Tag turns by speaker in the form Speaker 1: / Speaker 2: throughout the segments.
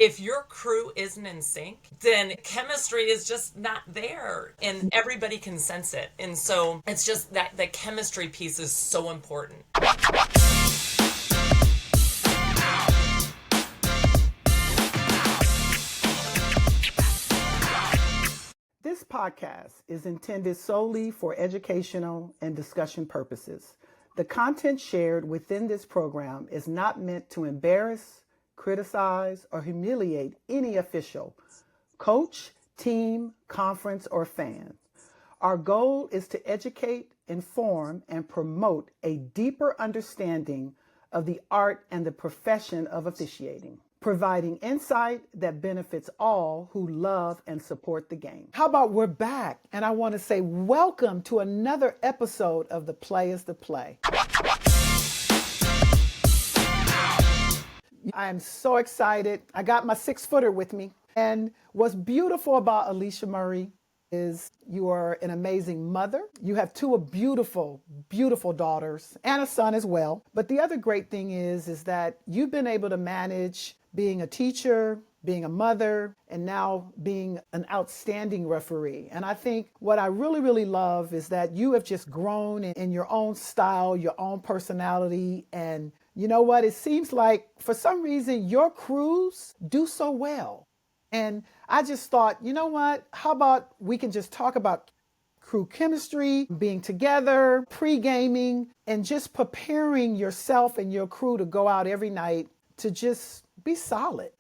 Speaker 1: if your crew isn't in sync, then chemistry is just not there and everybody can sense it. And so it's just that the chemistry piece is so important.
Speaker 2: This podcast is intended solely for educational and discussion purposes. The content shared within this program is not meant to embarrass, criticize, or humiliate any official, coach, team, conference, or fan. Our goal is to educate, inform, and promote a deeper understanding of the art and the profession of officiating, providing insight that benefits all who love and support the game. How about we're back? And I want to say welcome to another episode of The Play is the Play. I am so excited. I got my 6-footer with me. And what's beautiful about Alecia Murray is you are an amazing mother. You have 2 beautiful, beautiful daughters and a son as well. But the other great thing is that you've been able to manage being a teacher, being a mother, and now being an outstanding referee. And I think what I really, really love is that you have just grown in your own style, your own personality. And you know what? It seems like for some reason your crews do so well. And I just thought, you know what? How about we can just talk about crew chemistry, being together, pre-gaming, and just preparing yourself and your crew to go out every night to just be solid,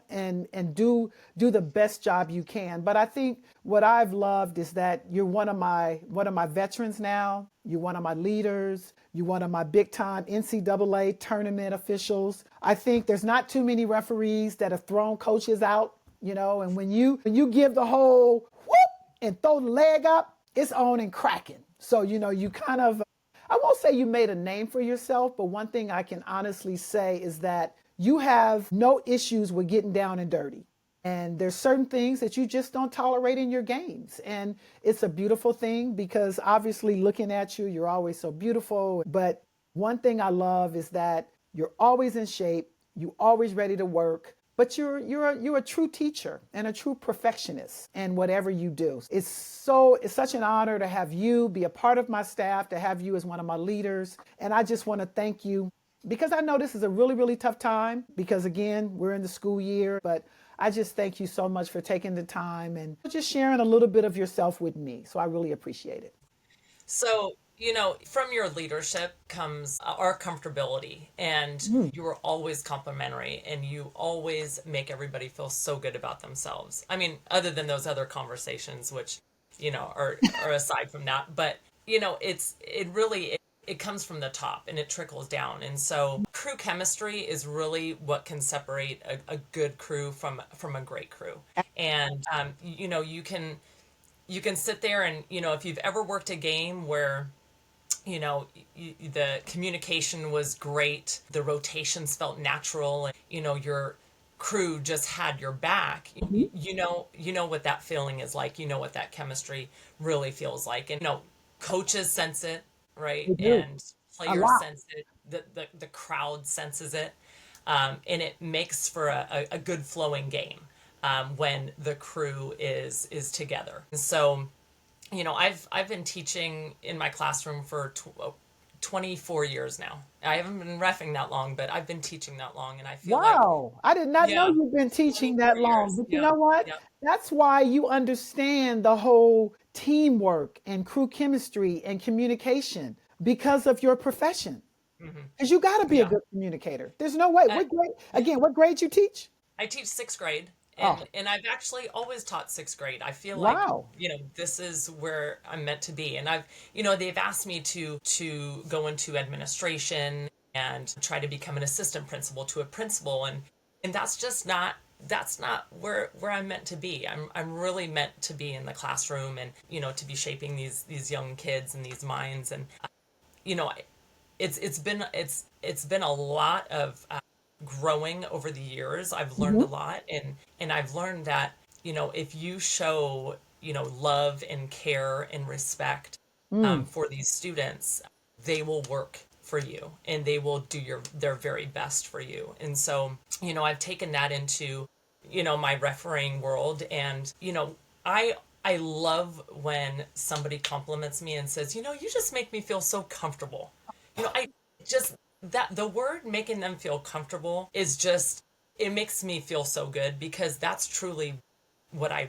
Speaker 2: and do the best job you can. But I think what I've loved is that you're one of my veterans now. You're one of my leaders. You're one of my big time NCAA tournament officials. I think there's not too many referees that have thrown coaches out, and when you give the whole whoop and throw the leg up, it's on and cracking. So, you kind of, I won't say you made a name for yourself, but one thing I can honestly say is that you have no issues with getting down and dirty. And there's certain things that you just don't tolerate in your games. And it's a beautiful thing because obviously looking at you, you're always so beautiful. But one thing I love is that you're always in shape. You're always ready to work. But you're a true teacher and a true perfectionist in whatever you do. It's such an honor to have you be a part of my staff, to have you as one of my leaders. And I just want to thank you because I know this is a really, really tough time because again, we're in the school year, but I just thank you so much for taking the time and just sharing a little bit of yourself with me. So I really appreciate it.
Speaker 1: So, from your leadership comes our comfortability, and you are always complimentary and you always make everybody feel so good about themselves. I mean, other than those other conversations, which, are aside from that, but, it comes from the top and it trickles down. And so crew chemistry is really what can separate a good crew from a great crew. And, you can sit there and, if you've ever worked a game where the communication was great, the rotations felt natural, and your crew just had your back. You know what that feeling is like. You know what that chemistry really feels like, and coaches sense it, right?
Speaker 2: I do.
Speaker 1: And
Speaker 2: A
Speaker 1: players
Speaker 2: lot.
Speaker 1: sense it. The crowd senses it, and it makes for a good flowing game when the crew is together. And so I've been teaching in my classroom for 24 years now. I haven't been reffing that long, but I've been teaching that long, and I feel like,
Speaker 2: Wow. I did not know
Speaker 1: yeah,
Speaker 2: you've been teaching
Speaker 1: 24
Speaker 2: that long.
Speaker 1: years.
Speaker 2: But you
Speaker 1: Yep,
Speaker 2: know what?
Speaker 1: yep,
Speaker 2: That's why you understand the whole teamwork and crew chemistry and communication because of your profession.
Speaker 1: hmm
Speaker 2: Because you got to be a
Speaker 1: yeah.
Speaker 2: good communicator. There's no way.
Speaker 1: Uh,
Speaker 2: What grade you teach?
Speaker 1: I teach sixth grade,
Speaker 2: Oh,
Speaker 1: and I've actually always taught sixth grade. I feel like
Speaker 2: wow.
Speaker 1: this is where I'm meant to be, and they've asked me to go into administration and try to become an assistant principal to a principal, and that's not where I'm meant to be. I'm really meant to be in the classroom and to be shaping these young kids and these minds, and you know it's been a lot of growing over the years. I've learned a
Speaker 2: Hmm.
Speaker 1: lot, and I've learned that if you show love and care and respect
Speaker 2: Mm.
Speaker 1: for these students, they will work for you and they will do their very best for you. And so I've taken that into my refereeing world. And, I love when somebody compliments me and says, you just make me feel so comfortable. I just, that the word making them feel comfortable is just, it makes me feel so good, because that's truly what I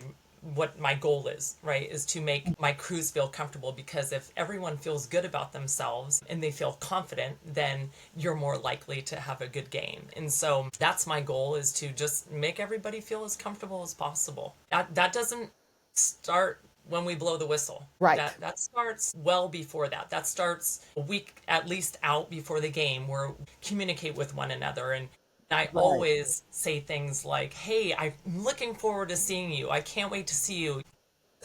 Speaker 1: what my goal is, right? Is to make my crews feel comfortable, because if everyone feels good about themselves and they feel confident, then you're more likely to have a good game. And so that's my goal, is to just make everybody feel as comfortable as possible. That doesn't start when we blow the whistle.
Speaker 2: Right.
Speaker 1: That starts well before that. That starts a week at least out before the game, where we communicate with one another. And I
Speaker 2: Right.
Speaker 1: always say things like, "Hey, I'm looking forward to seeing you. I can't wait to see you.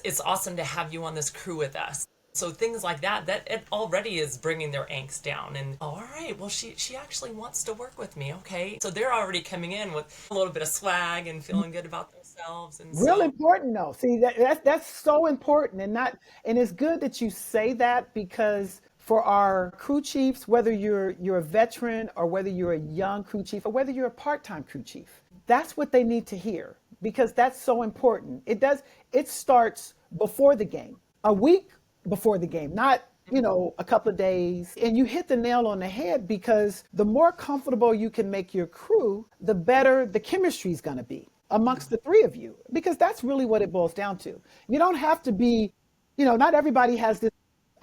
Speaker 1: It's awesome to have you on this crew with us." So things like that, that it already is bringing their angst down. And oh, all right, well, she actually wants to work with me. Okay. So they're already coming in with a little bit of swag and feeling good about themselves. And
Speaker 2: Real
Speaker 1: so,
Speaker 2: important though. See that's so important, and not and it's good that you say that, because for our crew chiefs, whether you're a veteran or whether you're a young crew chief or whether you're a part-time crew chief, that's what they need to hear, because that's so important. It starts before the game, a week before the game, not a couple of days. And you hit the nail on the head, because the more comfortable you can make your crew, the better the chemistry is going to be amongst the three of you, because that's really what it boils down to. You don't have to be, not everybody has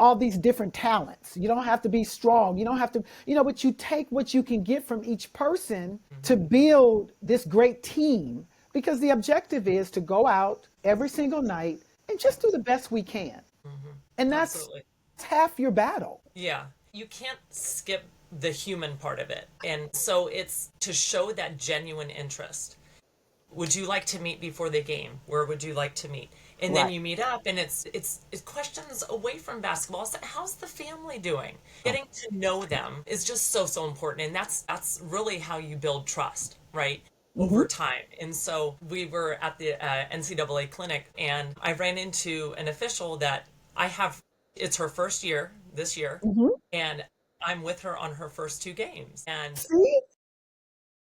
Speaker 2: all these different talents. You don't have to be strong. You don't have to, but you take what you can get from each person to build this great team, because the objective is to go out every single night and just do the best we can. And that's
Speaker 1: absolutely.
Speaker 2: half your battle.
Speaker 1: Yeah. You can't skip the human part of it. And so it's to show that genuine interest. Would you like to meet before the game? Where would you like to meet? And then
Speaker 2: Right.
Speaker 1: you meet up, and it's questions away from basketball. So how's the family doing? Getting to know them is just so important, and that's really how you build trust, right?
Speaker 2: Mm-hmm.
Speaker 1: Over time. And so we were at the NCAA clinic, and I ran into an official that I have. It's her first year this year,
Speaker 2: Mm-hmm.
Speaker 1: and I'm with her on her first two games, and
Speaker 2: See?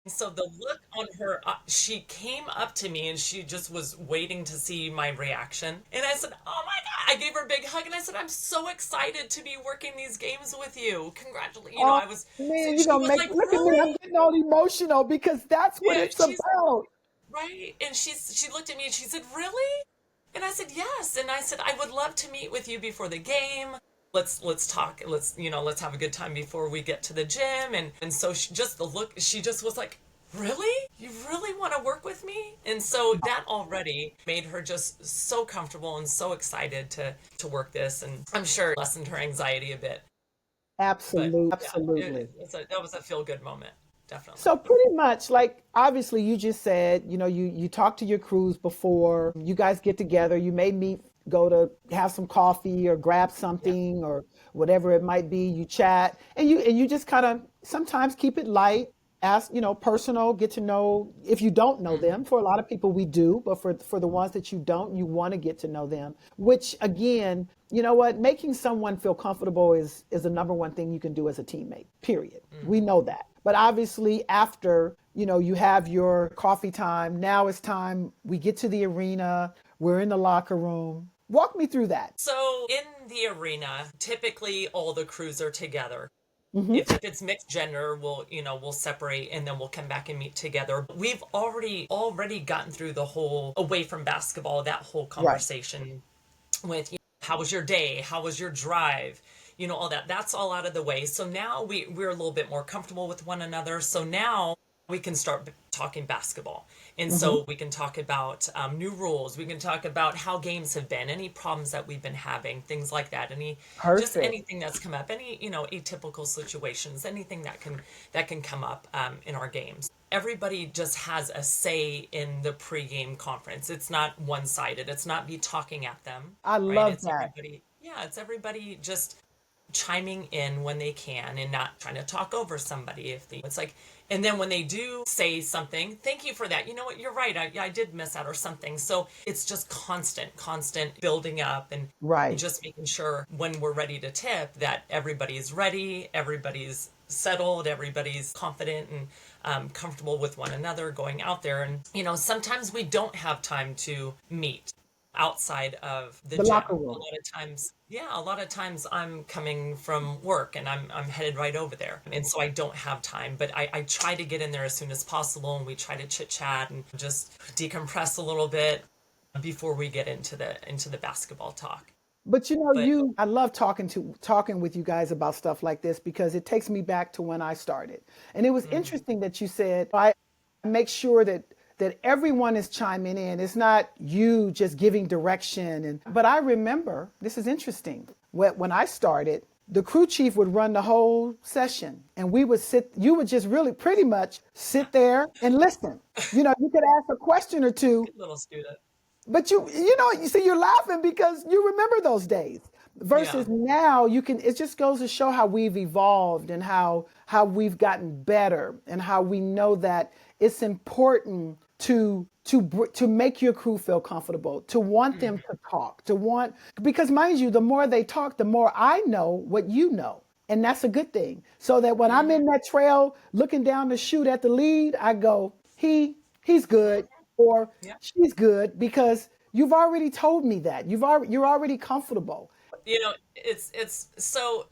Speaker 1: so the look on her, she came up to me and she just was waiting to see my reaction. And I said, "Oh my God." I gave her a big hug and I said, "I'm so excited to be working these games with you. Congratulations."
Speaker 2: Oh
Speaker 1: I was, so
Speaker 2: man, you're
Speaker 1: she
Speaker 2: gonna
Speaker 1: was
Speaker 2: make
Speaker 1: like,
Speaker 2: look at me. I'm
Speaker 1: "Really?"
Speaker 2: getting all emotional, because that's what
Speaker 1: Yeah,
Speaker 2: it's about.
Speaker 1: right. And she looked at me and she said, "Really?" And I said, "Yes." And I said, "I would love to meet with you before the game. Let's talk. Let's have a good time before we get to the gym." And so she just was like, "Really? You really want to work with me?" And so that already made her just so comfortable and so excited to work this, and I'm sure it lessened her anxiety a bit. But
Speaker 2: Absolutely,
Speaker 1: yeah,
Speaker 2: absolutely.
Speaker 1: that was a feel good moment, definitely.
Speaker 2: So pretty much, like, obviously you just said, you talk to your crews before you guys get together. You may meet, go to have some coffee or grab
Speaker 1: Yeah.
Speaker 2: something or whatever it might be. You chat, and you just kind of sometimes keep it light, ask, personal, get to know if you don't know
Speaker 1: Hmm.
Speaker 2: them. For a lot of people we do, but for the ones that you don't, you want to get to know them, which again, you know what, making someone feel comfortable is the number one thing you can do as a teammate, period. We
Speaker 1: Hmm.
Speaker 2: know that. But obviously after, you have your coffee time, now it's time we get to the arena, we're in the locker room. Walk me through that.
Speaker 1: So in the arena, typically all the crews are together.
Speaker 2: Hmm.
Speaker 1: If it's mixed gender, we'll separate and then we'll come back and meet together. We've already gotten through the whole away from basketball, that whole
Speaker 2: Right.
Speaker 1: conversation with, how was your day? How was your drive? All that. That's all out of the way. So now we're a little bit more comfortable with one another. So now we can start talking basketball. And
Speaker 2: Hmm.
Speaker 1: so we can talk about new rules. We can talk about how games have been, any problems that we've been having, things like that. Just
Speaker 2: Perfect.
Speaker 1: anything that's come up, any, atypical situations, anything that can come up in our games. Everybody just has a say in the pregame conference. It's not one-sided. It's not me talking at them,
Speaker 2: I
Speaker 1: right?
Speaker 2: love
Speaker 1: It's
Speaker 2: that.
Speaker 1: everybody. Yeah, it's everybody just chiming in when they can and not trying to talk over somebody. It's like, and then when they do say something, "Thank you for that. You know what, you're right. I did miss that," or something. So it's just constant building up, and
Speaker 2: Right.
Speaker 1: just making sure when we're ready to tip that everybody's ready, everybody's settled, everybody's confident. And comfortable with one another going out there. And, sometimes we don't have time to meet outside of the
Speaker 2: The
Speaker 1: gym.
Speaker 2: locker room.
Speaker 1: A lot of times I'm coming from work and I'm headed right over there. And so I don't have time, but I try to get in there as soon as possible, and we try to chit chat and just decompress a little bit before we get into the basketball talk.
Speaker 2: But
Speaker 1: But
Speaker 2: I love talking with you guys about stuff like this because it takes me back to when I started. And it was
Speaker 1: mhm,
Speaker 2: interesting that you said I make sure that everyone is chiming in. It's not you just giving direction. But I remember, this is interesting. When I started, the crew chief would run the whole session and you would just really pretty much sit there and listen. You could ask a question or two.
Speaker 1: good little student.
Speaker 2: But you see, you're laughing because you remember those days.
Speaker 1: Yeah.
Speaker 2: Versus now, it just goes to show how we've evolved and how we've gotten better and how we know that it's important to make your crew feel comfortable, to want them
Speaker 1: Mhm.
Speaker 2: to talk, because mind you, the more they talk, the more I know what you know. And that's a good thing. So that when I'm
Speaker 1: Mhm.
Speaker 2: in that trail looking down to shoot at the lead, I go, he's good or
Speaker 1: Yeah.
Speaker 2: she's good because you've already told me that. You're already comfortable.
Speaker 1: It's so,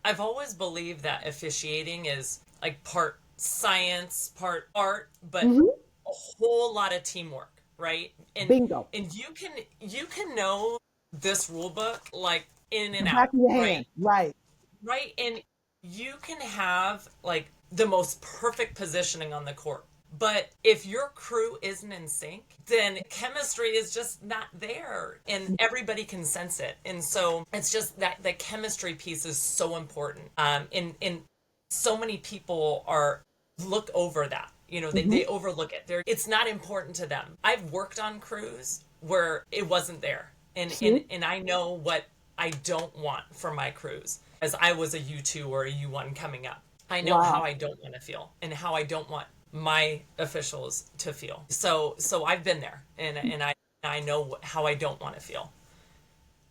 Speaker 1: I've always believed that officiating is like part science, part art, but
Speaker 2: Hmm.
Speaker 1: a whole lot of teamwork, right? And
Speaker 2: Bingo.
Speaker 1: and you can know this rule book like in
Speaker 2: The
Speaker 1: and
Speaker 2: back
Speaker 1: out,
Speaker 2: of your
Speaker 1: right?
Speaker 2: hand. Right.
Speaker 1: Right? And you can have like the most perfect positioning on the court. But if your crew isn't in sync, then chemistry is just not there and everybody can sense it. And so it's just that the chemistry piece is so important. And so many people are look over that.
Speaker 2: Hmm.
Speaker 1: They overlook it. It's not important to them. I've worked on crews where it wasn't there. And and
Speaker 2: See?
Speaker 1: and I know what I don't want for my crews as I was a U2 or a U1 coming up. I know how
Speaker 2: Wow.
Speaker 1: I don't want to feel and how I don't want my officials to feel. So I've been there, and I know how I don't want to feel.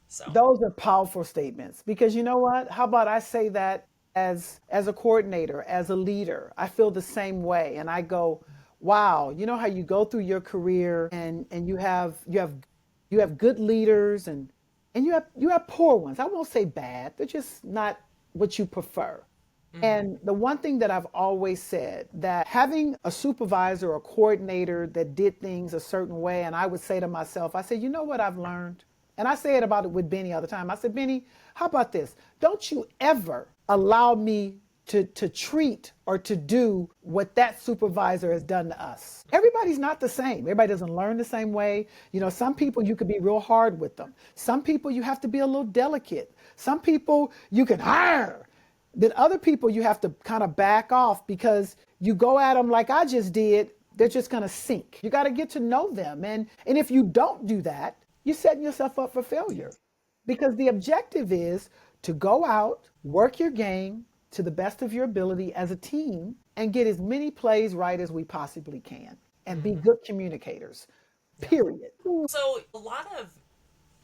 Speaker 1: So
Speaker 2: Those are powerful statements because you know what? How about I say that as a coordinator, as a leader, I feel the same way and I go, wow, you know how you go through your career and you have good leaders and you have poor ones. I won't say bad. They're just not what you prefer.
Speaker 1: mhm,
Speaker 2: And the one thing that I've always said that having a supervisor or coordinator that did things a certain way, and I would say to myself, I said, you know what I've learned? And I say it about it with Benny all the time. I said, Benny, how about this? Don't you ever allow me to treat or to do what that supervisor has done to us. Everybody's not the same. Everybody doesn't learn the same way. Some people you could be real hard with them. Some people you have to be a little delicate. Some people you can hire. Then other people you have to kind of back off because you go at them like I just did, they're just going to sink. You got to get to know them. And if you don't do that, you're setting yourself up for failure because the objective is to go out, work your game to the best of your ability as a team and get as many plays right as we possibly can and be
Speaker 1: mhm,
Speaker 2: good communicators.
Speaker 1: yeah.
Speaker 2: Period.
Speaker 1: So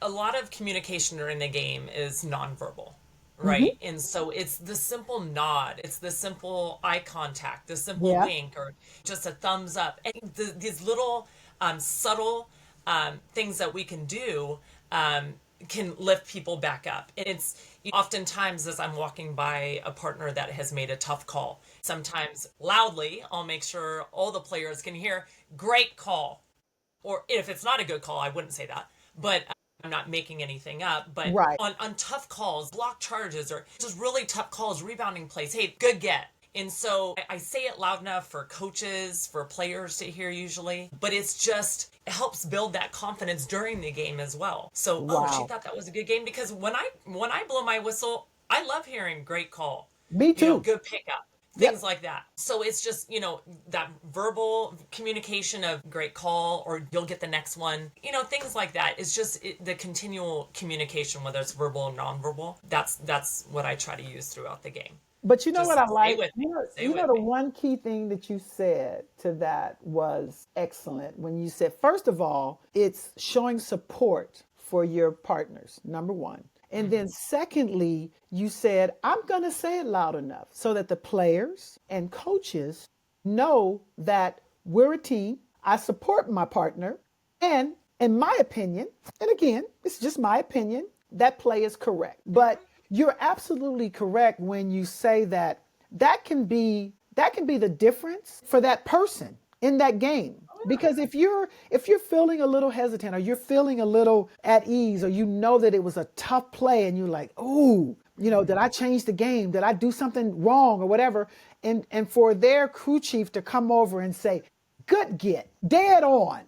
Speaker 1: a lot of communication during the game is nonverbal,
Speaker 2: Hmm.
Speaker 1: right? And so it's the simple nod, it's the simple eye contact, the simple
Speaker 2: Yeah.
Speaker 1: wink, or just a thumbs up. And these little subtle things that we can do can lift people back up. And it's oftentimes as I'm walking by a partner that has made a tough call, sometimes loudly, I'll make sure all the players can hear, great call. Or if it's not a good call, I wouldn't say that. But I'm not making anything up. But
Speaker 2: Right.
Speaker 1: on tough calls, block charges, or just really tough calls, rebounding plays, hey, good get. And so I say it loud enough for coaches, for players to hear usually, but it helps build that confidence during the game as well. So, oh, she
Speaker 2: Wow.
Speaker 1: thought that was a good game because when I blow my whistle, I love hearing great call,
Speaker 2: Me too.
Speaker 1: good pickup,
Speaker 2: Yep.
Speaker 1: things like that. So it's just, that verbal communication of great call or you'll get the next one, things like that. It's just the continual communication, whether it's verbal or nonverbal. That's what I try to use throughout the game.
Speaker 2: But you know what
Speaker 1: Just
Speaker 2: I
Speaker 1: stay
Speaker 2: like?
Speaker 1: with me.
Speaker 2: You know,
Speaker 1: Stay
Speaker 2: you know
Speaker 1: with
Speaker 2: the
Speaker 1: me.
Speaker 2: one key thing that you said to that was excellent when you said, first of all, it's showing support for your partners, number one. And then
Speaker 1: Hmm.
Speaker 2: secondly, you said, I'm going to say it loud enough so that the players and coaches know that we're a team. I support my partner. And in my opinion, and again, it's just my opinion, that play is correct. But you're absolutely correct when you say that that can be the difference for that person in that game. Because if you're feeling a little hesitant or you're feeling a little at ease or you know that it was a tough play and you're like, "Oh, did I change the game? Did I do something wrong or whatever?" And for their crew chief to come over and say, "Good get, dead on."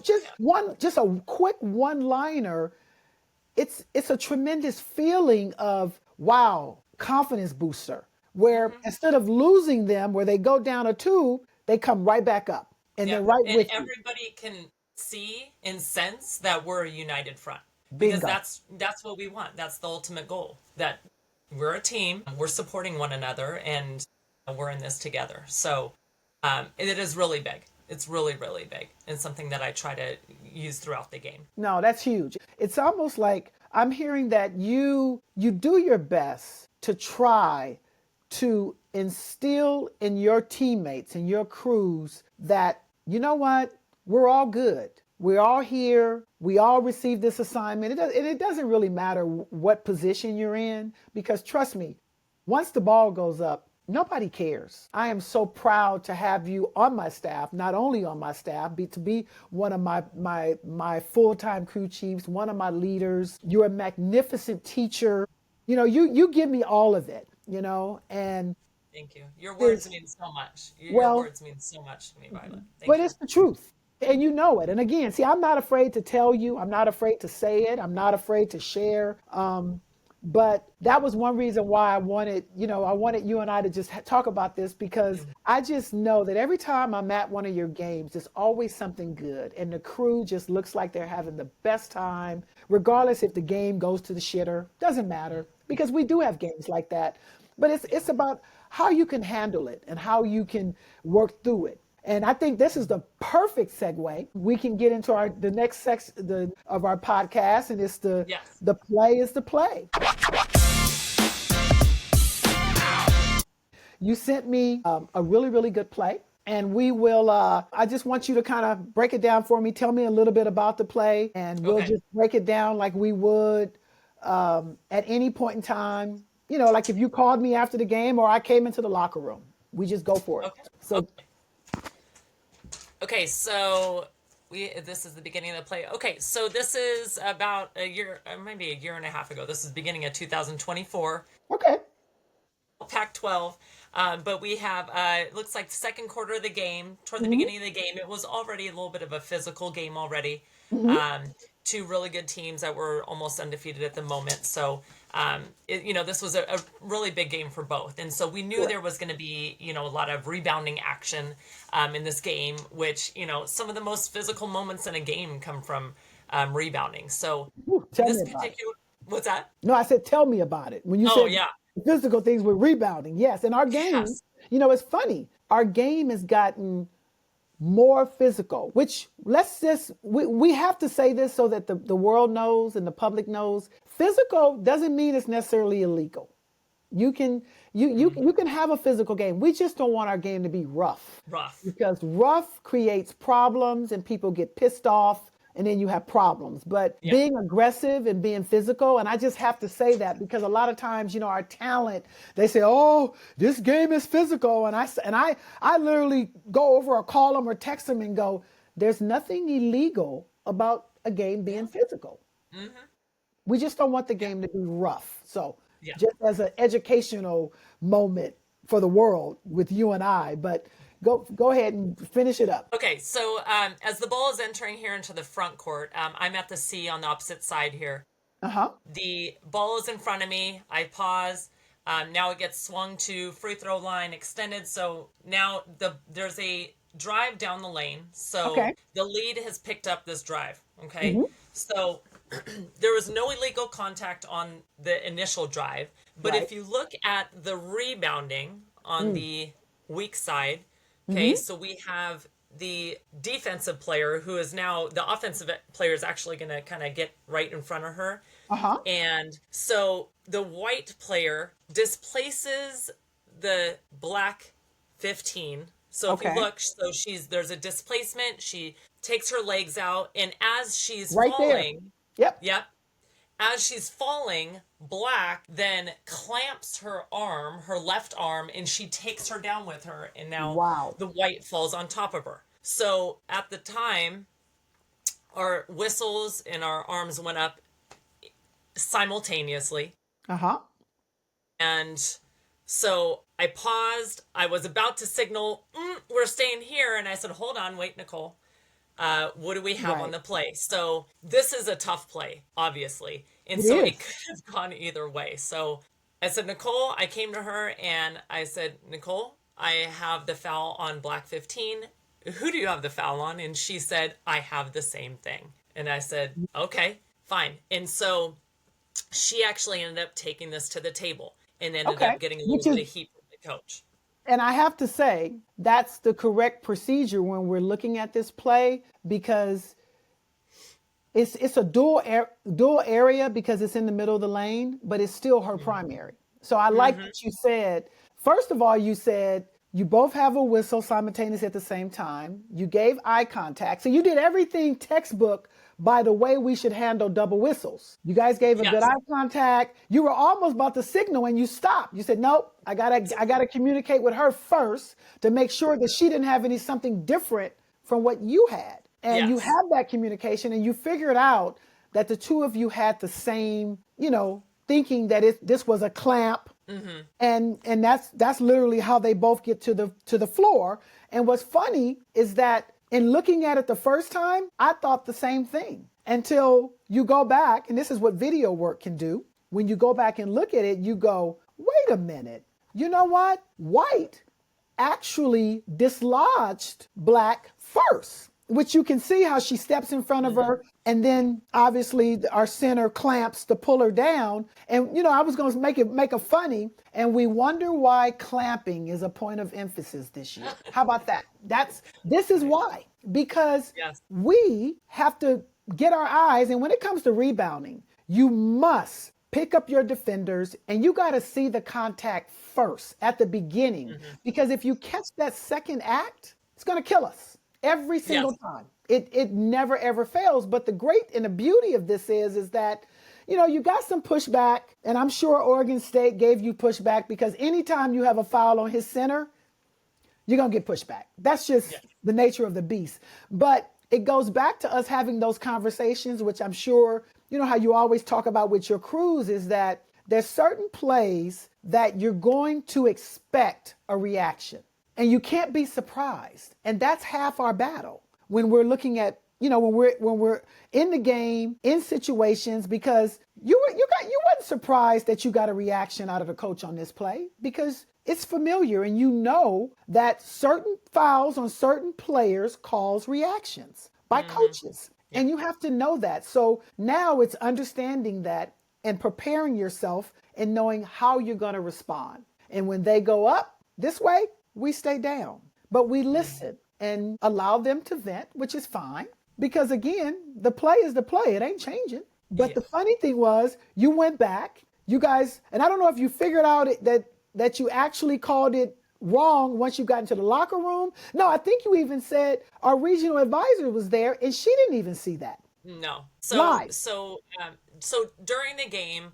Speaker 2: Just a quick one-liner. It's a tremendous feeling of wow, confidence booster. Where instead of losing them, where they go down a tube, they come right back up and they're
Speaker 1: Yep.
Speaker 2: right
Speaker 1: And
Speaker 2: with you.
Speaker 1: everybody can see and sense that we're a united front because
Speaker 2: Bingo.
Speaker 1: that's what we want. That's the ultimate goal. That we're a team, we're supporting one another, and we're in this together. So it is really big. It's really, really big, and something that I try to use throughout the game.
Speaker 2: No, that's huge. It's almost like I'm hearing that you do your best to try to instill in your teammates and your crews that you know what, we're all good. We're all here. We all receive this assignment. And it doesn't really matter what position you're in because trust me, once the ball goes up, nobody cares. I am so proud to have you on my staff, not only on my staff, to be one of my full-time crew chiefs, one of my leaders. You're a magnificent teacher. You give me all of it, and
Speaker 1: Thank you. Your words
Speaker 2: there's
Speaker 1: mean so much. Your
Speaker 2: well,
Speaker 1: words mean so much to me, Violet.
Speaker 2: but
Speaker 1: Thank you.
Speaker 2: it's the truth. And you know it. And again, see, I'm not afraid to tell you. I'm not afraid to say it. I'm not afraid to share. But that was one reason why I wanted you and I to just talk about this because I just know that every time I'm at one of your games, there's always something good. And the crew just looks like they're having the best time, regardless if the game goes to the shitter. Doesn't matter because we do have games like that. But it's about how you can handle it and how you can work through it. And I think this is the perfect segue. We can get into the next section of our podcast, and it's
Speaker 1: Yes.
Speaker 2: the play is the play. You sent me a really, really good play. And we will, I just want you to kind of break it down for me. Tell me a little bit about the play, and we'll
Speaker 1: Okay.
Speaker 2: just break it down like we would at any point in time. Like if you called me after the game or I came into the locker room, we just go for it.
Speaker 1: Okay.
Speaker 2: So,
Speaker 1: Okay. Okay, so this is the beginning of the play. Okay, so this is about a year, maybe a year and a half ago. This is beginning of 2024,
Speaker 2: okay.
Speaker 1: Pac-12. But we have it looks like the second quarter of the game, toward the
Speaker 2: Hmm.
Speaker 1: beginning of the game. It was already a little bit of a physical game already.
Speaker 2: Hmm.
Speaker 1: Um, two really good teams that were almost undefeated at the moment. So this was a really big game for both. And so we knew
Speaker 2: Sure.
Speaker 1: there was going to be, a lot of rebounding action in this game, which, some of the most physical moments in a game come from rebounding. So
Speaker 2: Ooh, tell me
Speaker 1: this
Speaker 2: about it.
Speaker 1: particular, what's that?
Speaker 2: No, I said, tell me about it. When you
Speaker 1: Oh,
Speaker 2: said
Speaker 1: yeah.
Speaker 2: physical things with rebounding, yes. And our game,
Speaker 1: Yes.
Speaker 2: it's funny. Our game has gotten more physical, which we have to say this so that the world knows and the public knows. Physical doesn't mean it's necessarily illegal. You can you can have a physical game. We just don't want our game to be rough
Speaker 1: Rough.
Speaker 2: because rough creates problems and people get pissed off and then you have problems. But
Speaker 1: Yeah.
Speaker 2: being aggressive and being physical, and I just have to say that because a lot of times, our talent, they say, "Oh, this game is physical," and I literally go over or call them or text them and go, "There's nothing illegal about a game being physical.
Speaker 1: Hmm.
Speaker 2: We just don't want the
Speaker 1: Yeah.
Speaker 2: game to be rough." So
Speaker 1: Yeah.
Speaker 2: just as an educational moment for the world with you and I, but go ahead and finish it up.
Speaker 1: Okay, so as the ball is entering here into the front court, I'm at the C on the opposite side here.
Speaker 2: Uh-huh.
Speaker 1: The ball is in front of me. I pause. Now it gets swung to free throw line extended. So now there's a drive down the lane. So
Speaker 2: Okay.
Speaker 1: the lead has picked up this drive. Okay,
Speaker 2: Hmm.
Speaker 1: so there was no illegal contact on the initial drive. But
Speaker 2: Right.
Speaker 1: if you look at the rebounding on
Speaker 2: Mm.
Speaker 1: the weak side, okay,
Speaker 2: Hmm.
Speaker 1: so we have the defensive player who is now the offensive player is actually going to kind of get right in front of her.
Speaker 2: Uh-huh.
Speaker 1: And so the white player displaces the black 15 So if you
Speaker 2: Okay.
Speaker 1: look, so there's a displacement. She takes her legs out, and as she's
Speaker 2: Right there.
Speaker 1: falling,
Speaker 2: Yep.
Speaker 1: yep, as she's falling, Black then clamps her arm, her left arm, and she takes her down with her, and now
Speaker 2: Wow.
Speaker 1: the White falls on top of her. So at the time, our whistles and our arms went up simultaneously.
Speaker 2: Uh-huh.
Speaker 1: And so I paused. I was about to signal, we're staying here. And I said, hold on, wait, Nicole. What do we have on
Speaker 2: Right.
Speaker 1: the play? So this is a tough play, obviously. And
Speaker 2: It
Speaker 1: so it
Speaker 2: is.
Speaker 1: could have gone either way. So I said, Nicole, I came to her and I said, Nicole, I have the foul on Black 15. Who do you have the foul on? And she said, I have the same thing. And I said, okay, fine. And so she actually ended up taking this to the table and ended
Speaker 2: Okay.
Speaker 1: up getting a little
Speaker 2: Which
Speaker 1: bit
Speaker 2: is,
Speaker 1: of heat from the coach.
Speaker 2: and I have to say, that's the correct procedure when we're looking at this play because it's a dual area because it's in the middle of the lane, but it's still her primary. So I like
Speaker 1: Mm-hmm.
Speaker 2: that you said, first of all, you said you both have a whistle simultaneously at the same time. You gave eye contact. So you did everything textbook by the way we should handle double whistles. You guys gave a good
Speaker 1: Yes.
Speaker 2: eye contact. You were almost about to signal and you stopped. You said, nope, I gotta communicate with her first to make sure that she didn't have something different from what you had. And you
Speaker 1: Yes.
Speaker 2: have that communication and you figured out that the two of you had the same, thinking that this was a clamp.
Speaker 1: Mm-hmm.
Speaker 2: And that's literally how they both get to the floor. And what's funny is that in looking at it the first time, I thought the same thing until you go back, and this is what video work can do. When you go back and look at it, you go, wait a minute. You know what? White actually dislodged Black first, which you can see how she steps in front of
Speaker 1: Mm-hmm.
Speaker 2: her. And then obviously our center clamps to pull her down. And, I was going to make a funny. And we wonder why clamping is a point of emphasis this year. How about that? This is
Speaker 1: Right.
Speaker 2: why, because
Speaker 1: Yes.
Speaker 2: we have to get our eyes. And when it comes to rebounding, you must pick up your defenders and you got to see the contact first at the beginning.
Speaker 1: Mm-hmm.
Speaker 2: Because if you catch that second act, it's going to kill us every single
Speaker 1: Yes.
Speaker 2: time. It never ever fails. But the great and the beauty of this is that, you got some pushback, and I'm sure Oregon State gave you pushback because anytime you have a foul on his center, you're going to get pushback. That's just
Speaker 1: Yes.
Speaker 2: the nature of the beast. But it goes back to us having those conversations, which I'm sure, how you always talk about with your crews is that there's certain plays that you're going to expect a reaction and you can't be surprised. And that's half our battle when we're looking at, when we're in the game, in situations, because you wasn't surprised that you got a reaction out of the coach on this play because it's familiar and you know that certain fouls on certain players cause reactions by
Speaker 1: Mm-hmm.
Speaker 2: coaches.
Speaker 1: Yeah.
Speaker 2: And you have to know that. So now it's understanding that and preparing yourself and knowing how you're going to respond. And when they go up this way, we stay down. But we
Speaker 1: Mm-hmm.
Speaker 2: listen and allow them to vent, which is fine. Because again, the play is the play. It ain't changing. But
Speaker 1: Yeah.
Speaker 2: the funny thing was, you went back, you guys, and I don't know if you figured out that you actually called it wrong once you got into the locker room. No, I think you even said our regional advisor was there and she didn't even see that
Speaker 1: No. So
Speaker 2: live.
Speaker 1: so so during the game,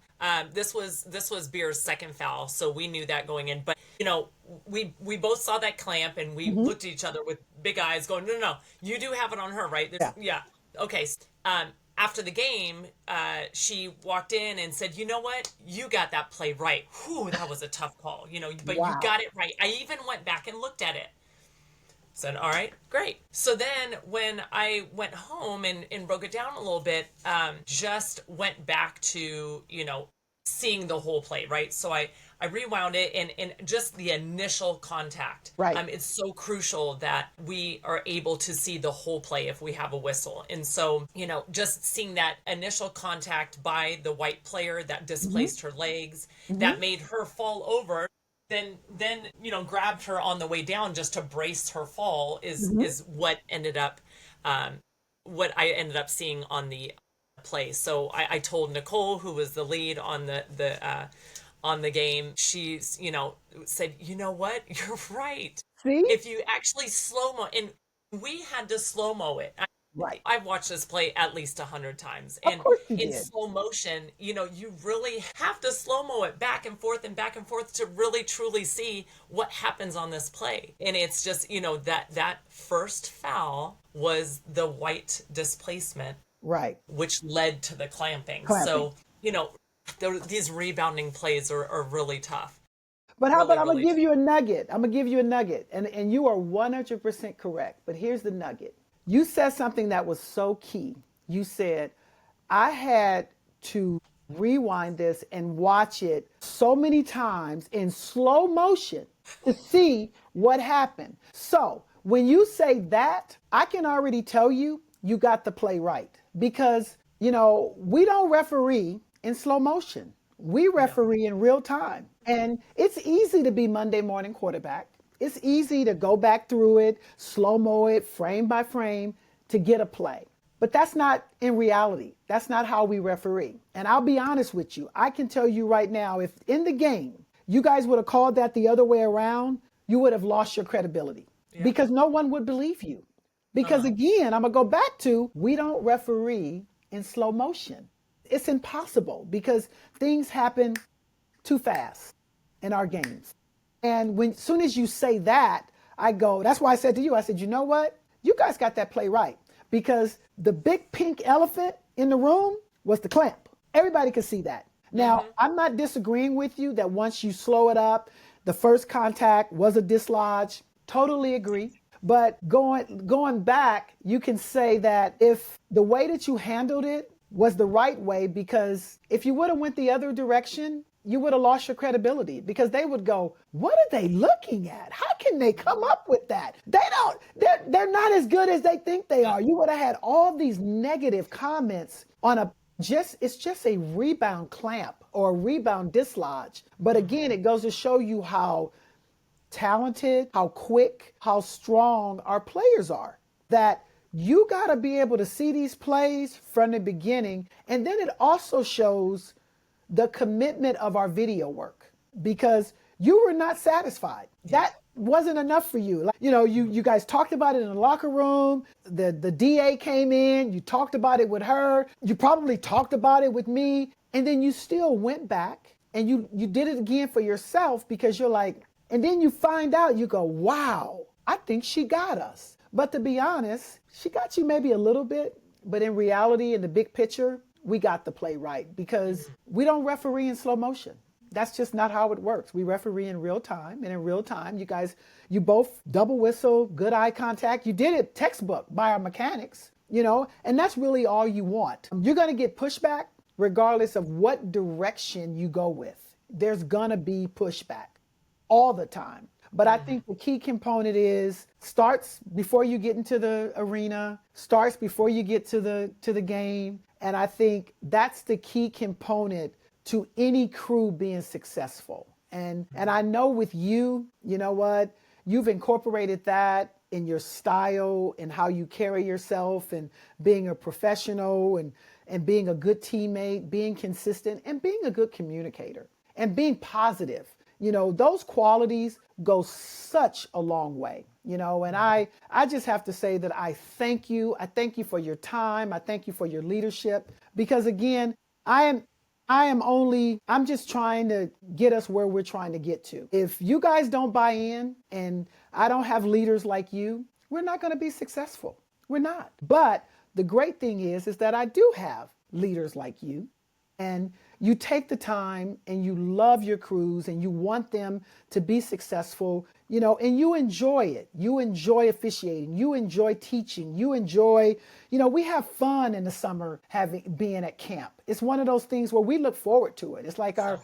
Speaker 1: this was Beer's second foul, so we knew that going in. But we both saw that clamp, and we
Speaker 2: Hmm.
Speaker 1: looked at each other with big eyes, going, no, you do have it on her, right?
Speaker 2: Yeah.
Speaker 1: Yeah. Okay. After the game, she walked in and said, "You know what? You got that play right. Whew, that was a tough call. But you
Speaker 2: Wow.
Speaker 1: got it right. I even went back and looked at it." Said, all right, great. So then when I went home and broke it down a little bit, just went back to, seeing the whole play, right? So I rewound it and just the initial contact.
Speaker 2: Right.
Speaker 1: It's so crucial that we are able to see the whole play if we have a whistle. And so, just seeing that initial contact by the White player that
Speaker 2: Hmm.
Speaker 1: displaced her legs,
Speaker 2: Hmm.
Speaker 1: that made her fall over, then grabbed her on the way down just to brace her fall is
Speaker 2: Hmm.
Speaker 1: is what I ended up seeing on the play. So I told Nicole, who was the lead on the game, she's, said, you know what? You're right.
Speaker 2: See?
Speaker 1: If you actually slow mo, and we had to slow mo it.
Speaker 2: Right.
Speaker 1: I've watched this play at least 100 times.
Speaker 2: Of
Speaker 1: And
Speaker 2: course you
Speaker 1: in
Speaker 2: did.
Speaker 1: slow motion, you really have to slow mo it back and forth to really truly see what happens on this play. And it's just, that first foul was the white displacement,
Speaker 2: Right.
Speaker 1: which led to the clamping.
Speaker 2: Clamping.
Speaker 1: So, these rebounding plays are really tough.
Speaker 2: But how about
Speaker 1: Really,
Speaker 2: I'm gonna
Speaker 1: really
Speaker 2: give
Speaker 1: tough.
Speaker 2: you a nugget? I'm gonna give you a nugget, and you are 100% correct. But here's the nugget. You said something that was so key. You said I had to rewind this and watch it so many times in slow motion to see what happened. So when you say that, I can already tell you you got the play right because we don't referee in slow motion. We
Speaker 1: No.
Speaker 2: referee in real time. And it's easy to be Monday morning quarterback. It's easy to go back through it, slow mo it, frame by frame to get a play. But that's not in reality. That's not how we referee. And I'll be honest with you. I can tell you right now, if in the game you guys would have called that the other way around, you would have lost your credibility
Speaker 1: Yeah.
Speaker 2: because no one would believe you. Because
Speaker 1: Uh-huh.
Speaker 2: again, I'm going to go back to we don't referee in slow motion. It's impossible because things happen too fast in our games. And when soon as you say that, I go, that's why I said to you, I said, you know what? You guys got that play right. Because the big pink elephant in the room was the clamp. Everybody could see that. Now,
Speaker 1: Mm-hmm.
Speaker 2: I'm not disagreeing with you that once you slow it up, the first contact was a dislodge. Totally agree. But going back, you can say that if the way that you handled it was the right way, because if you would have went the other direction, you would have lost your credibility because they would go, what are they looking at? How can they come up with that? They're not as good as they think they are. You would have had all these negative comments on it's just a rebound clamp or a rebound dislodge. But again, it goes to show you how talented, how quick, how strong our players are. That you got to be able to see these plays from the beginning. And then it also shows the commitment of our video work because you were not satisfied.
Speaker 1: Yeah.
Speaker 2: That wasn't enough for you. Like, you guys talked about it in the locker room. The DA came in, you talked about it with her. You probably talked about it with me. And then you still went back and you did it again for yourself because you're like, and then you find out, you go, wow, I think she got us. But to be honest, she got you maybe a little bit, but in reality, in the big picture, we got the play right because we don't referee in slow motion. That's just not how it works. We referee in real time, and in real time, you both double whistle, good eye contact. You did it textbook by our mechanics, and that's really all you want. You're going to get pushback regardless of what direction you go with. There's going to be pushback all the time. But I think the key component is starts before you get into the arena, starts before you get to the game. And I think that's the key component to any crew being successful. And I know with you, you know what, you've incorporated that in your style and how you carry yourself and being a professional and being a good teammate, being consistent and being a good communicator and being positive. Those qualities go such a long way, and I just have to say that I thank you. I thank you for your time. I thank you for your leadership because again, I'm just trying to get us where we're trying to get to. If you guys don't buy in and I don't have leaders like you, we're not going to be successful. We're not. But the great thing is that I do have leaders like you and you take the time and you love your crews and you want them to be successful, and you enjoy it. You enjoy officiating. You enjoy teaching. You enjoy, we have fun in the summer being at camp. It's one of those things where we look forward to it. It's like
Speaker 1: So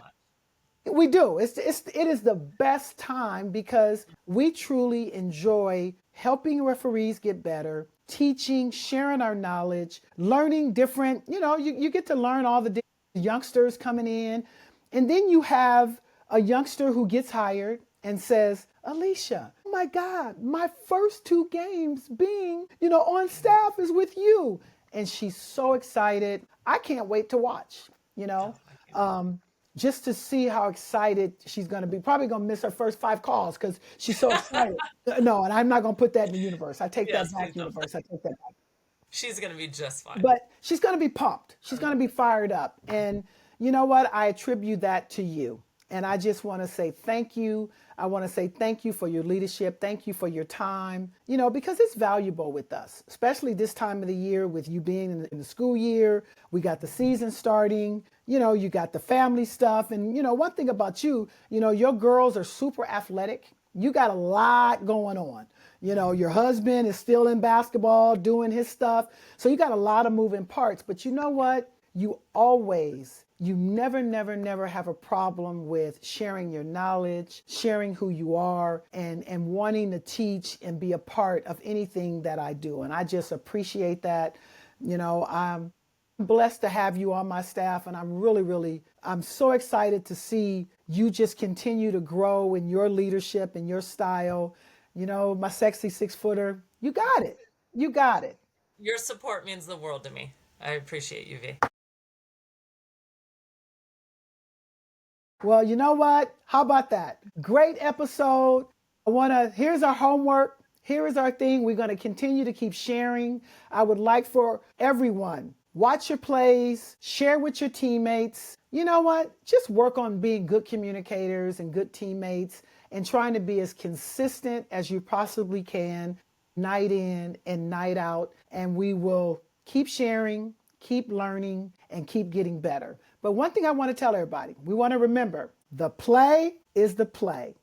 Speaker 1: much.
Speaker 2: we do. It is the best time because we truly enjoy helping referees get better, teaching, sharing our knowledge, learning different, you get to learn all the youngsters coming in. And then you have a youngster who gets hired and says, Alecia, oh my God, my first 2 games being, on staff is with you. And she's so excited. I can't wait to watch,
Speaker 1: Oh, I can't wait.
Speaker 2: just to see how excited she's going to be. Probably going to miss her first 5 calls because she's so excited. No, and I'm not going to put that in the universe. I take that
Speaker 1: Yes, please
Speaker 2: back,
Speaker 1: don't.
Speaker 2: universe. I take that back.
Speaker 1: She's going to be just fine.
Speaker 2: But she's going to be pumped. She's going to be fired up. And you know what? I attribute that to you. And I just want to say thank you. I want to say thank you for your leadership. Thank you for your time, because it's valuable with us, especially this time of the year with you being in the school year. We got the season starting, you got the family stuff. And, one thing about you, your girls are super athletic. You got a lot going on. Your husband is still in basketball doing his stuff. So you got a lot of moving parts. But you know what? You never have a problem with sharing your knowledge, sharing who you are, and wanting to teach and be a part of anything that I do. And I just appreciate that. I'm blessed to have you on my staff, and I'm so excited to see you just continue to grow in your leadership and your style. My sexy 6-footer, you got it. You got it.
Speaker 1: Your support means the world to me. I appreciate you, V.
Speaker 2: Well, you know what? How about that? Great episode. Here's our homework. Here is our thing. We're going to continue to keep sharing. I would like for everyone, watch your plays, share with your teammates. You know what? Just work on being good communicators and good teammates and trying to be as consistent as you possibly can, night in and night out. And we will keep sharing, keep learning, and keep getting better. But one thing I want to tell everybody, we want to remember, the play is the play.